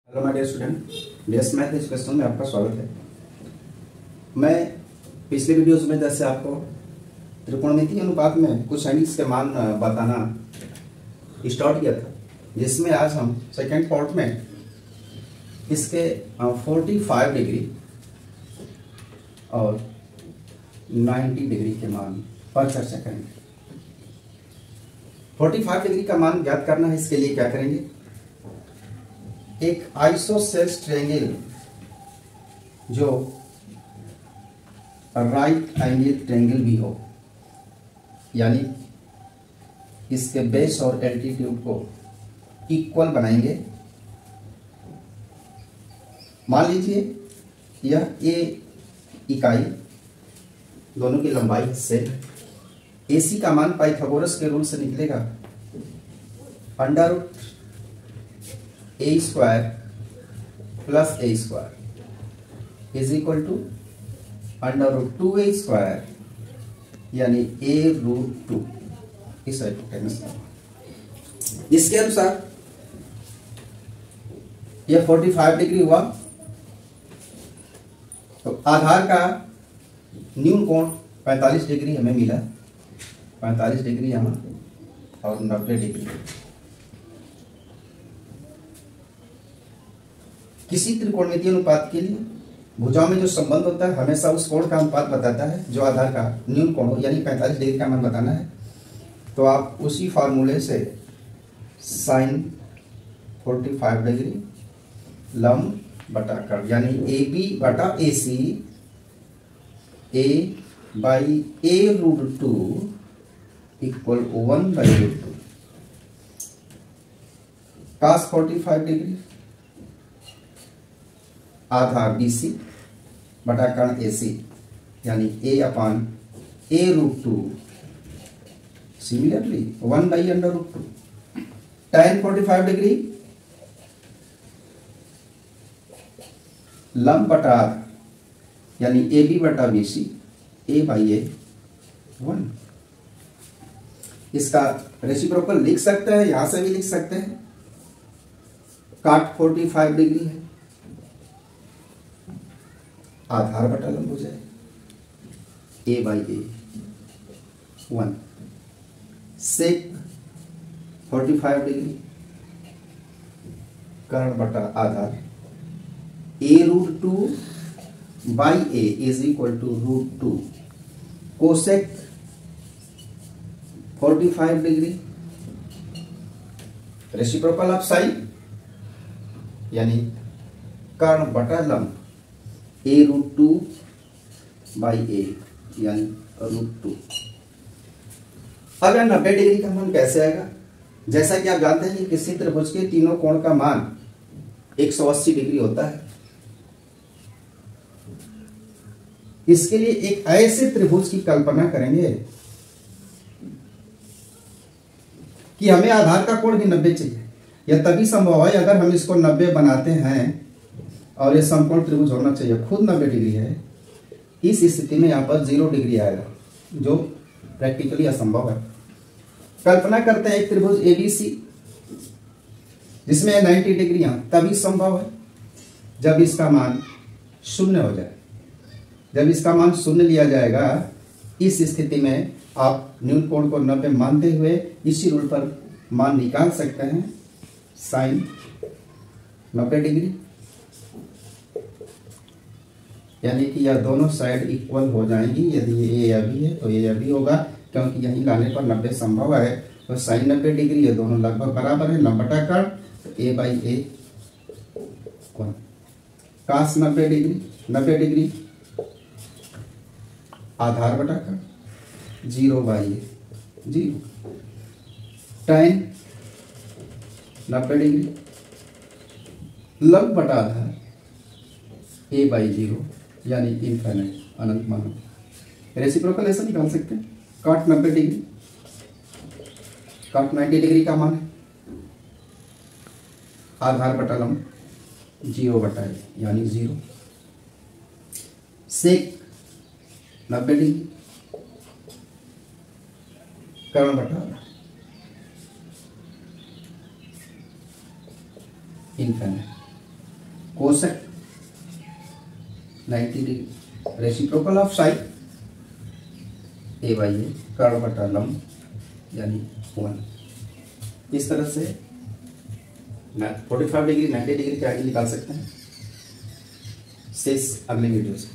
Hello my dear student, डेस math education में आपका स्वागत है। मैं पिछले वीडियोस में जैसे आपको त्रिकोणमितीय अनुपात में कुछ साइंस के मान बताना स्टार्ट किया था, जिसमें आज हम सेकंड पार्ट में इसके 45 डिग्री और 90 डिग्री के मान पर चर्चा करेंगे। 45 डिग्री का मान ज्ञात करना है। इसके लिए क्या करेंगे, एक आइसोसेल्स ट्रायंगल जो राइट एंगल ट्रायंगल भी हो, यानी इसके बेस और एल्टीट्यूड को इक्वल बनाएंगे। मान लीजिए यह ए इकाई, दोनों की लंबाई सेम है। एसी का मान पाइथागोरस के रूल से निकलेगा under root A square plus A square is equal to under root 2a square, यानी ए रूट 2 इस हाइपोटेनस का। इसके अनुसार यह 45 डिग्री हुआ, तो आधार का न्यून कोण 45 डिग्री हमें मिला। 45 डिग्री यहां और 90 डिग्री। किसी त्रिकोणमितीय अनुपात के लिए भुजाओं में जो संबंध होता है हमेशा उस कोण का अनुपात बताता है जो आधार का न्यून कोण हो, यानी 45 डिग्री का मान बताना है। तो आप उसी फॉर्मूले से साइन 45 डिग्री लंब बटा कर्व, यानी ए बी बटा A C A by A root 2 equal 1 by root 2 cos 45 degree आधार BC बटा कर्ण AC, यानी A अपान A root 2 similarly 1 by under root 2 tan 45 degree लंब बटा आधार, यानी AB बटा BC A बाई A 1। इसका रेसिप्रोकल लिख सकते हैं, यहां से भी लिख सकते हैं। काट 45 डिग्री है, आधार बटा लंब हो जाए ए बाई ए 1। सेक 45 डिग्री कर्ण बटा आधार A root 2 by A is equal to root 2। Cosec 45 degree reciprocal of sine, यानी कर्ण बटा लंब ए रूट 2 बाई ए, यानी रूट 2। अगर 90 डिग्री का मान कैसे आएगा? जैसा कि आप जानते हैं कि किसी त्रिभुज के तीनों कोण का मान 180 डिग्री होता है। इसके लिए एक ऐसे त्रिभुज की कल्पना करेंगे कि हमें आधार का कोण भी 90 चाहिए। यह तभी संभव है अगर हम इसको 90 बनाते हैं और ये समकोण त्रिभुज होना चाहिए। खुद 90 डिग्री है, इस स्थिति में यहां पर 0 डिग्री आएगा, जो प्रैक्टिकली असंभव है। कल्पना करते हैं एक त्रिभुज ABC जिसमें 90 डिग्री, तभी संभव है जब इसका मान 0 हो जाए। जब इसका मान 0 लिया जाएगा, इस स्थिति में आप न्यून कोण को 90 मानते हुए इसी रूल पर मान निकाल सकते हैं। साइन 90 डिग्री, यानी कि यह दोनों साइड इक्वल हो जाएंगी। यदि ये ए या बी है तो ये या बी होगा, क्योंकि यहीं लाने पर 90 संभव है। तो साइन 90 डिग्री, ये दोनों लगभग बराबर है, लंब बटा कर्ण, तो A by A 1। Cos 90 degree 90 degree आधार बटा कर्ण 0 बाई ए 0। tan 90 डिग्री लंब बटा आधार ए बाई 0, यानी इनफाइनाइट, अनंत मान। रेसिप्रोकल ऐसा निकाल सकते हैं। काट 90 डिग्री, काट 90 डिग्री का मान है आधार बटा लंब 0 बटा ए, यानी 0। सेक 90 डिग्री कर्ण बटा आधार infinite. Cosec 90 degree, reciprocal of sine A by A, कर्ण बटा लंब यानी 1। इस तरह से 45 डिग्री 90 डिग्री का एंगल निकाल सकते हैं। शेष अगले वीडियो से।